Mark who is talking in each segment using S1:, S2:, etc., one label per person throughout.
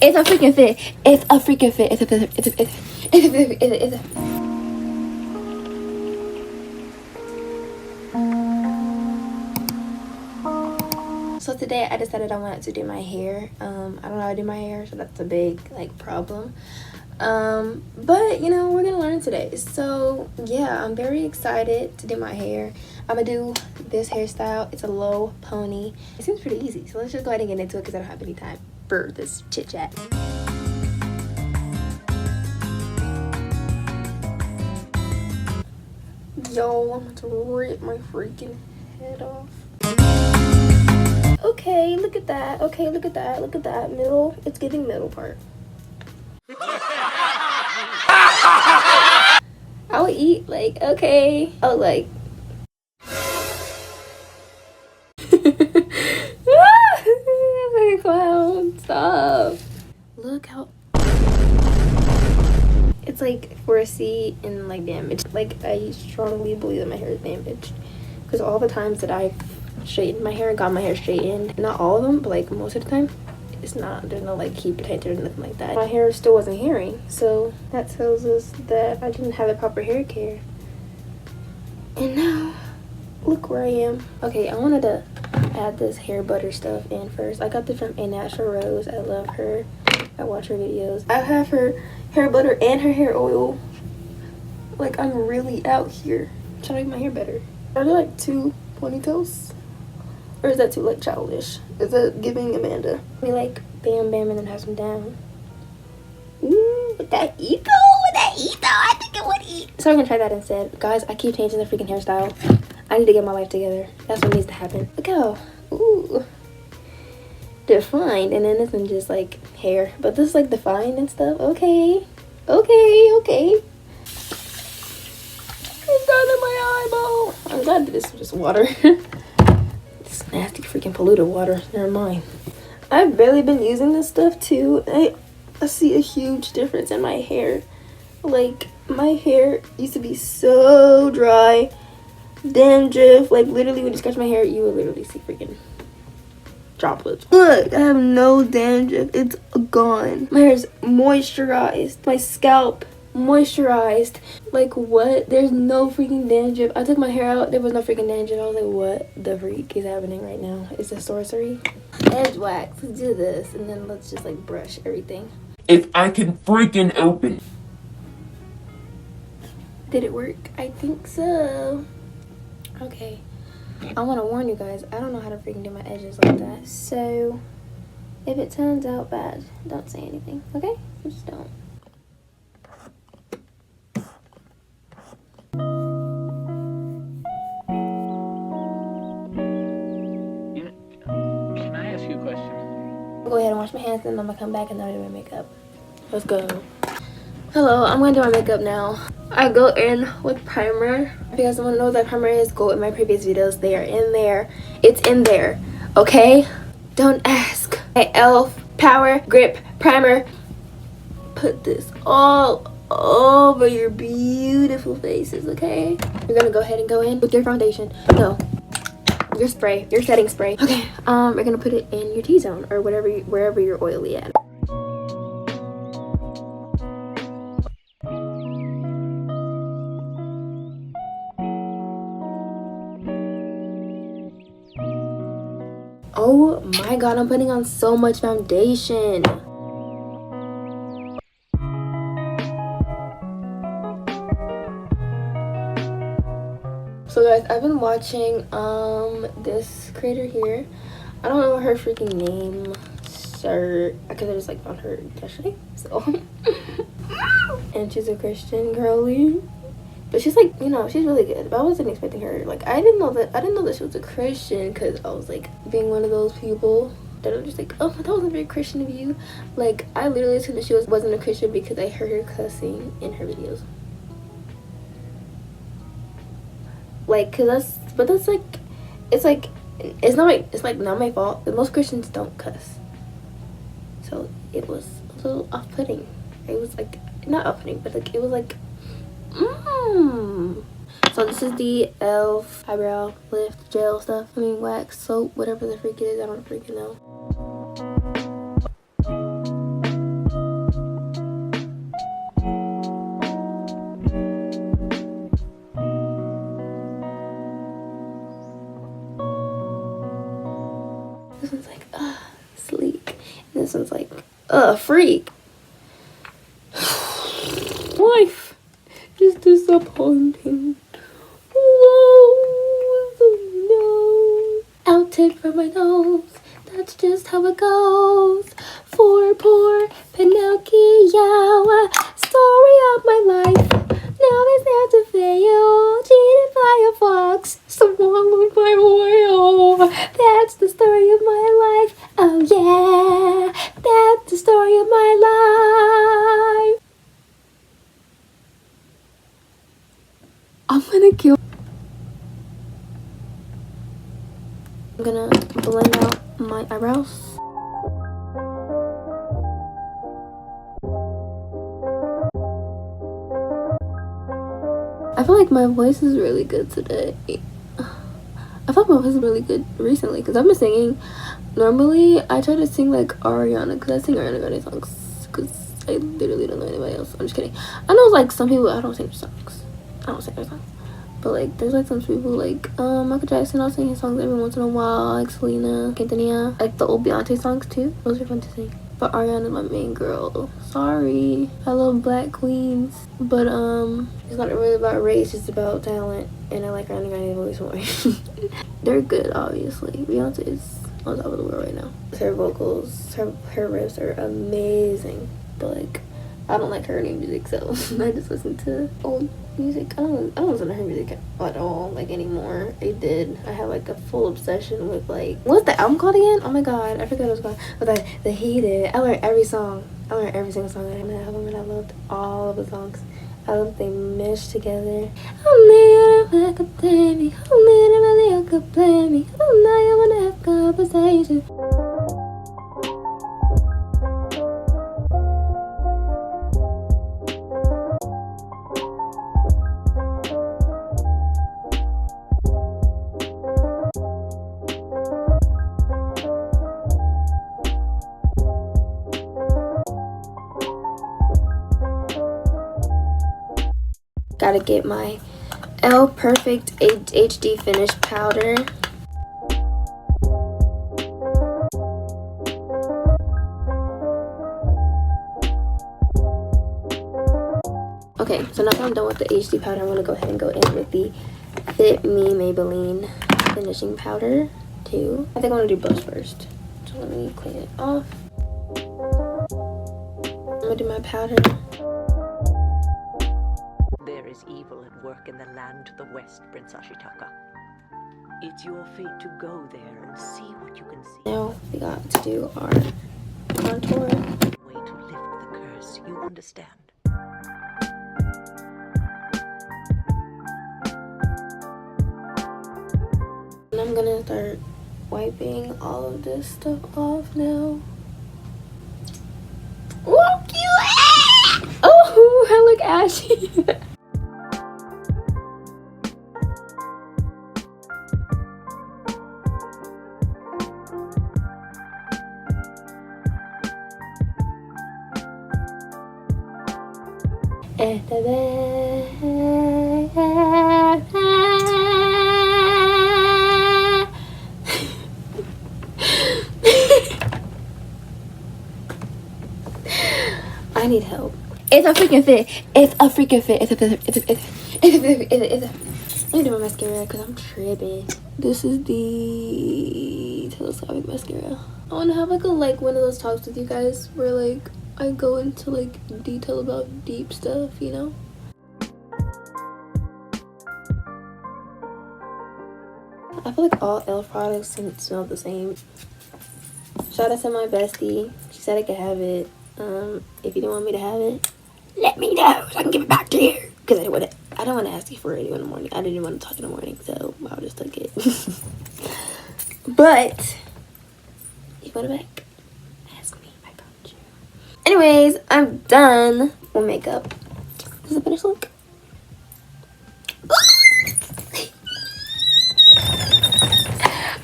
S1: It's a freaking fit. It's a freaking fit. It's a fit. It's a So today I decided I wanted to do my hair. I don't know how to do my hair, so that's a big like problem. But you know, we're gonna learn today. So yeah, I'm very excited to do my hair. I'm gonna do this hairstyle. It's a low pony. It seems pretty easy, so let's just go ahead and get into it because I don't have any time for this chit chat. Yo, I'm going to rip my freaking head off. Okay, look at that. Okay, look at that. Look at that. Middle. It's giving middle part. I would eat, like, okay. Oh, like. Like a clown. Stop. Look how. It's like 4C and like damaged. Like, I strongly believe that my hair is damaged. Because all the times that I've straightened my hair, got my hair straightened, not all of them, but like most of the time, it's not, there's no like heat protector or nothing like that. My hair still wasn't hairing, so that tells us that I didn't have the proper hair care. And now look where I am. Okay, I wanted to add this hair butter stuff in first. I got this from A Natural Rose. I love her. I watch her videos. I have her hair butter and her hair oil. Like, I'm really out here trying to make my hair better. Are there like 2 ponytails? Or is that too like childish? Is that giving Amanda? We like bam bam and then have some down. Ooh, with that ego, I think it would eat. So I'm gonna try that instead. Guys, I keep changing the freaking hairstyle. I need to get my life together. That's what needs to happen. Look how, ooh, defined. And then this one just like hair. But this is like defined and stuff. Okay. Okay. It's down in my eyeball. I'm glad that this was just water. This nasty freaking polluted water. Never mind. I've barely been using this stuff too. I see a huge difference in my hair. Like, my hair used to be so dry, dandruff. Like, literally when you scratch my hair, you would literally see freaking droplets. Look, I have no dandruff. It's gone. My hair is moisturized. My scalp moisturized. Like, what? There's no freaking dandruff. I took my hair out, there was no freaking dandruff. I was like, what the freak is happening right now? Is this sorcery? Edge wax. Let's do this, and then let's just like brush everything.
S2: If I can freaking open.
S1: Did it work? I think so. Okay, I want to warn you guys, I don't know how to freaking do my edges like that. So if it turns out bad, don't say anything, okay? Just don't.
S2: Can I ask you a question?
S1: Go ahead and wash my hands, and I'm gonna come back and then I'll do my makeup. Let's go. Hello, I'm gonna do my makeup now. I go in with primer. If you guys don't know what that primer is, go in my previous videos. They are in there. It's in there, okay? Don't ask. My e.l.f. Power Grip Primer. Put this all over your beautiful faces, okay? You're gonna go ahead and go in with your foundation. No, your spray, your setting spray. Okay, we're gonna put it in your T-zone or whatever, wherever you're oily at. Oh my god, I'm putting on so much foundation. So guys, I've been watching this creator here. I don't know her freaking name, sir, because I just like found her yesterday. So and she's a Christian girly. But she's like, you know, she's really good. But I wasn't expecting her. Like, I didn't know that she was a Christian, because I was like being one of those people that are just like, oh, that wasn't very Christian of you. Like, I literally assumed that she wasn't a Christian because I heard her cussing in her videos. Like, that's like, it's not my fault. Most Christians don't cuss. So it was a little off-putting. It was like, not off-putting, but like, it was like, So this is the e.l.f. eyebrow lift gel stuff. I mean, wax, soap, whatever the freak it is. I don't freaking know. is like a freak. Life is disappointing. Whoa, no. Out tip from my nose. That's just how it goes. For poor Pinocchio, story of my life. Now it's there to fail. Cheated by a fox, swallowed by a whale. That's the story of my life. Oh yeah, that's the story of my life. I'm gonna blend out my eyebrows. I feel like my voice is really good today. I thought my voice was really good recently because I've been singing. Normally, I try to sing like Ariana because I sing Ariana Grande songs because I literally don't know anybody else. I'm just kidding. I know like some people, I don't sing their songs. I don't sing their songs. But like there's like some people like Michael Jackson, I'll sing his songs every once in a while, like Selena, Quintanilla, like the old Beyonce songs too. Those are fun to sing. But Ariana's my main girl. Sorry. I love black queens. But it's not really about race, it's about talent. And I like Ariana Grande's voice more. They're good, obviously. Beyonce is on top of the world right now. Her vocals, her riffs are amazing. But like I don't like her new music, so I just listen to old music. I don't listen to her music at all, like, anymore. I did. I have like a full obsession with like, what's the album called again? Oh my god, I forgot what it was called. But the Heated. I learned every song. I learned every single song on that album, and I loved all of the songs. I love they meshed together. Wanna have conversation. Gotta get my L Perfect HD Finish powder. Okay, so now that I'm done with the HD powder, I'm gonna go ahead and go in with the Fit Me Maybelline finishing powder too. I think I wanna do blush first. So let me clean it off. I'm gonna do my powder.
S3: Is evil at work in the land to the west, Prince Ashitaka. It's your fate to go there and see what you can see.
S1: Now we got to do our contour.
S3: Way to lift the curse, you understand?
S1: And I'm gonna start wiping all of this stuff off now. Oh, cute! Oh, I look ashy. I need help. It's a freaking fit. It's a freaking fit. It's a Let me do my mascara because I'm tripping. This is the telescopic mascara. I want to have like one of those talks with you guys where like I go into like detail about deep stuff, you know? I feel like all e.l.f. products smell the same. Shout out to my bestie. She said I could have it. If you don't want me to have it, let me know so I can give it back to you. Because I don't want to ask you for it in the morning. I didn't want to talk in the morning, so I'll just take it. But you want it back? Ask me. I got you. Anyways, I'm done with makeup. This is the finished look.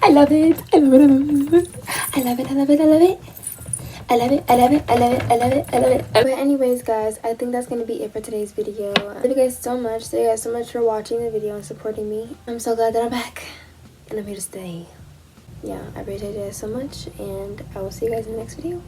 S1: I love it. I love it. I love it. I love it. I love it. I love it. I love it. I love it. I love it. I love it. I love it. But anyways, guys, I think that's gonna be it for today's video. Thank you guys so much. Thank you guys so much for watching the video and supporting me. I'm so glad that I'm back and I'm here to stay. Yeah, I appreciate you guys so much, and I will see you guys in the next video.